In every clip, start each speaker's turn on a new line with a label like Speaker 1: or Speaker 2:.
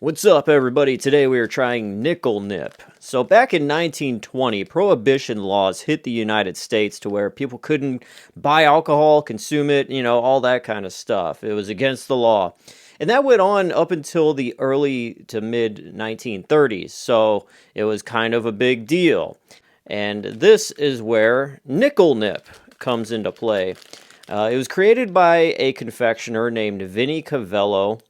Speaker 1: What's up, everybody? Today we are trying Nik-L-Nip. So back in 1920, prohibition laws hit the United States to where people couldn't buy alcohol, consume it, all that kind of stuff. It was against the law. And that went on up until the early to mid 1930s. So it was kind of a big deal. And this is where Nik-L-Nip comes into play. It was created by a confectioner named Vinnie Cavello,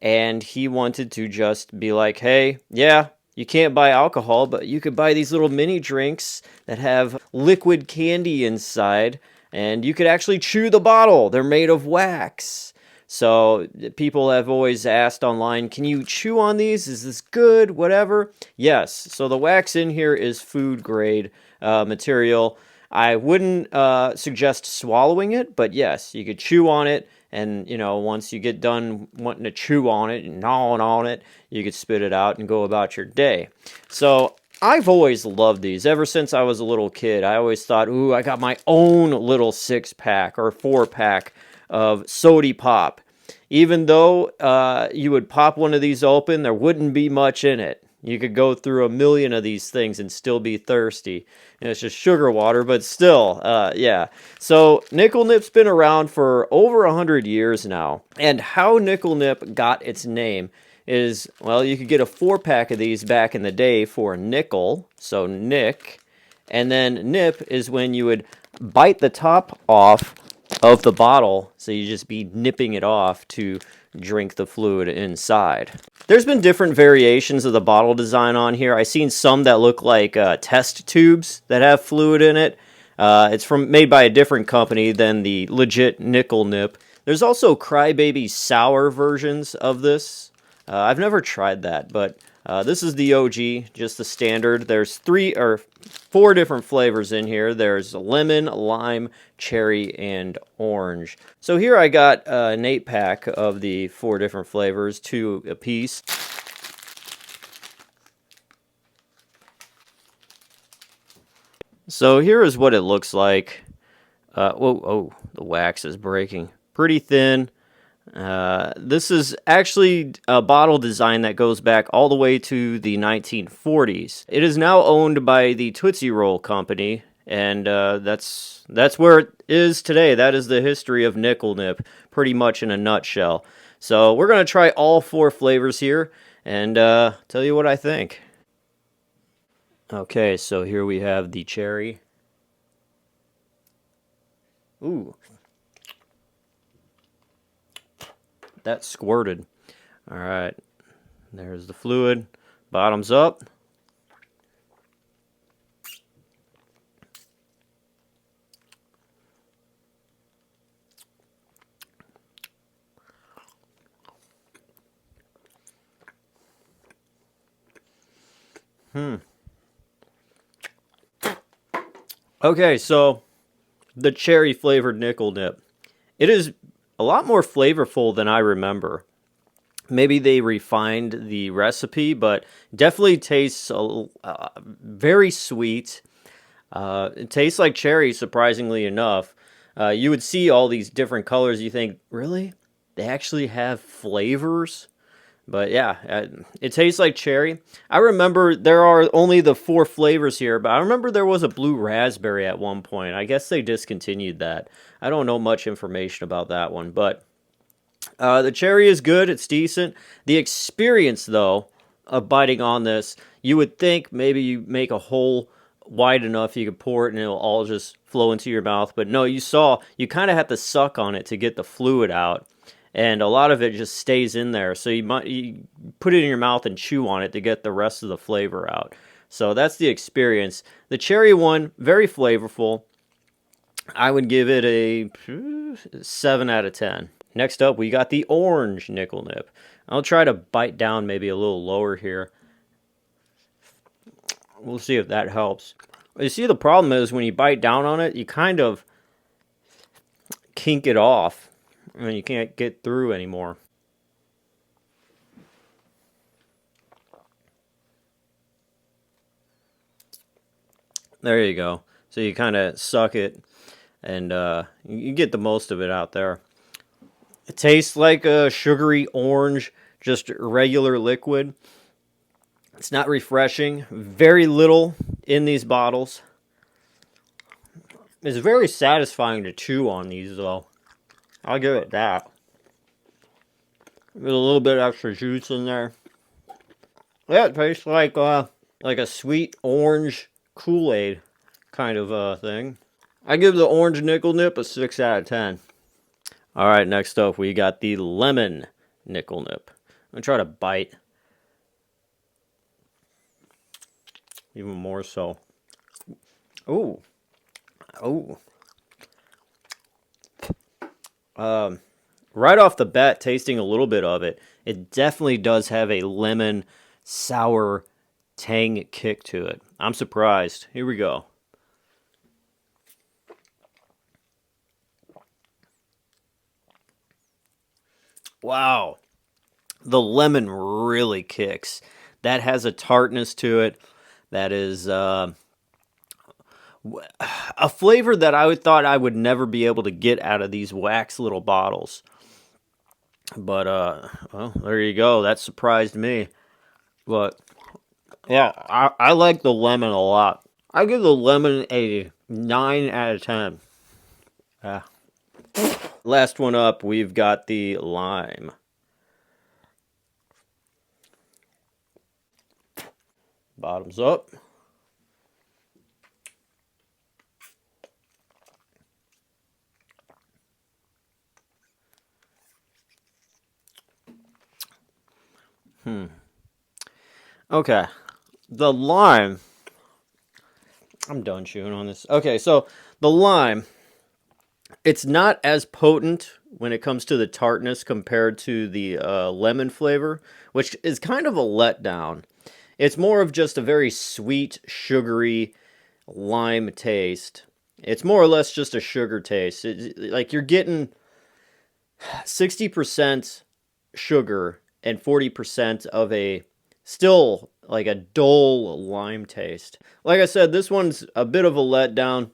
Speaker 1: and he wanted to just be like, hey, yeah, you can't buy alcohol, but you could buy these little mini drinks that have liquid candy inside, and you could actually chew the bottle. They're made of wax. So people have always asked online, can you chew on these? Is this good? Whatever. Yes. So the wax in here is food grade material. I wouldn't suggest swallowing it, but yes, you could chew on it. And, once you get done wanting to chew on it and gnawing on it, you could spit it out and go about your day. So I've always loved these. Ever since I was a little kid, I always thought, ooh, I got my own little 6-pack or 4-pack of Sody Pop. Even though you would pop one of these open, there wouldn't be much in it. You could go through a million of these things and still be thirsty. And it's just sugar water, but still, yeah. So Nik-L-Nip's been around for over 100 years now. And how Nik-L-Nip got its name is, well, you could get a 4-pack of these back in the day for a nickel, so Nick. And then nip is when you would bite the top off of the bottle, so you just be nipping it off to drink the fluid inside. There's been different variations of the bottle design on here. I've seen some that look like test tubes that have fluid in it. It's made by a different company than the legit Nik-L-Nip. There's also Crybaby sour versions of this. I've never tried that, but this is the OG, just the standard. There's 3 or 4 different flavors in here. There's lemon, lime, cherry, and orange. So here I got an 8-pack of the 4 different flavors, 2 apiece. So here is what it looks like. Oh, the wax is breaking. Pretty thin. This is actually a bottle design that goes back all the way to the 1940s. It is now owned by the Tootsie Roll Company, and that's where it is today. That is the history of Nik-L-Nip, pretty much in a nutshell. So we're going to try all 4 flavors here and tell you what I think. Okay, so here we have the cherry. Ooh. That squirted. All right, there's the fluid. Bottoms up. Okay, so the cherry flavored Nik-L-Nip. It is a lot more flavorful than I remember. Maybe they refined the recipe, but definitely tastes very sweet. It tastes like cherry, surprisingly enough. You would see all these different colors. You think, really? They actually have flavors? But yeah, it tastes like cherry. I remember there are only the 4 flavors here, but I remember there was a blue raspberry at one point. I guess they discontinued that. I don't know much information about that one, but the cherry is good. It's decent. The experience, though, of biting on this, you would think maybe you make a hole wide enough you could pour it and it'll all just flow into your mouth. But no, you kind of have to suck on it to get the fluid out. And a lot of it just stays in there. So you put it in your mouth and chew on it to get the rest of the flavor out. So that's the experience. The cherry one, very flavorful. I would give it a 7 out of 10. Next up, we got the orange Nik-L-Nip. I'll try to bite down maybe a little lower here. We'll see if that helps. You see, the problem is when you bite down on it, you kind of kink it off. And you can't get through anymore. There you go. So you kind of suck it, and you get the most of it out there. It tastes like a sugary orange, just regular liquid. It's not refreshing. Very little in these bottles. It's very satisfying to chew on these, though. I'll give it that. With a little bit of extra juice in there. Yeah, it tastes like a sweet orange Kool-Aid kind of thing. I give the orange Nik-L-Nip a 6 out of 10. All right, next up we got the lemon Niklnip. I'm gonna try to bite. Even more so. Ooh. Oh. Right off the bat, tasting a little bit of it, it definitely does have a lemon sour tang kick to it. I'm surprised. Here we go. Wow. The lemon really kicks. That has a tartness to it. That is a flavor that I thought I would never be able to get out of these wax little bottles. But, well, there you go. That surprised me. But, yeah, I like the lemon a lot. I give the lemon a 9 out of 10. Yeah. Last one up, we've got the lime. Bottoms up. Okay. The lime. I'm done chewing on this. Okay, so the lime, it's not as potent when it comes to the tartness compared to the lemon flavor, which is kind of a letdown. It's more of just a very sweet, sugary lime taste. It's more or less just a sugar taste. Like you're getting 60% sugar and 40% of a still like a dull lime taste. Like I said, this one's a bit of a letdown.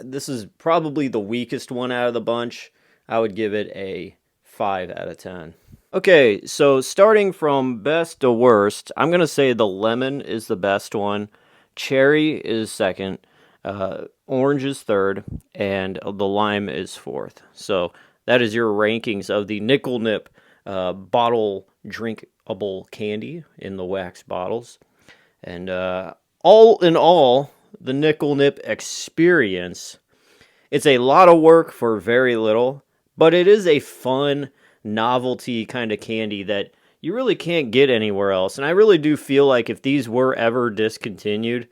Speaker 1: This is probably the weakest one out of the bunch. I would give it a 5 out of 10. Okay, so starting from best to worst, I'm going to say the lemon is the best one. Cherry is second. Orange is third. And the lime is fourth. So that is your rankings of the Niklnip bottle drinkable candy in the wax bottles. And all in all, the Niklnip experience, it's a lot of work for very little, but it is a fun novelty kind of candy that you really can't get anywhere else. And I really do feel like if these were ever discontinued,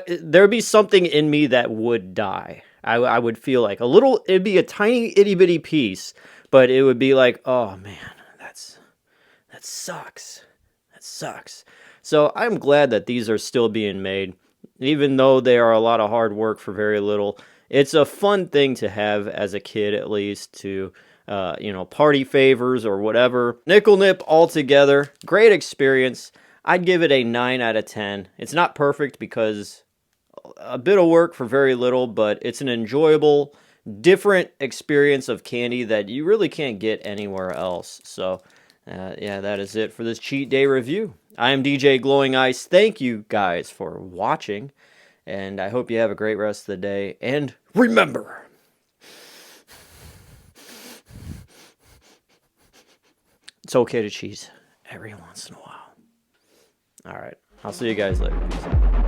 Speaker 1: there'd be something in me that would die. I would feel like it'd be a tiny itty bitty piece, but it would be like, oh man, that sucks. That sucks. So I'm glad that these are still being made, even though they are a lot of hard work for very little. It's a fun thing to have as a kid, at least, to party favors or whatever. Niklnip altogether, great experience. I'd give it a 9 out of 10. It's not perfect because a bit of work for very little, but it's an enjoyable, different experience of candy that you really can't get anywhere else. So, yeah, that is it for this cheat day review. I am DJ Glowing Ice. Thank you guys for watching, and I hope you have a great rest of the day. And remember, it's okay to cheat every once in a while. All right. I'll see you guys later. Peace out.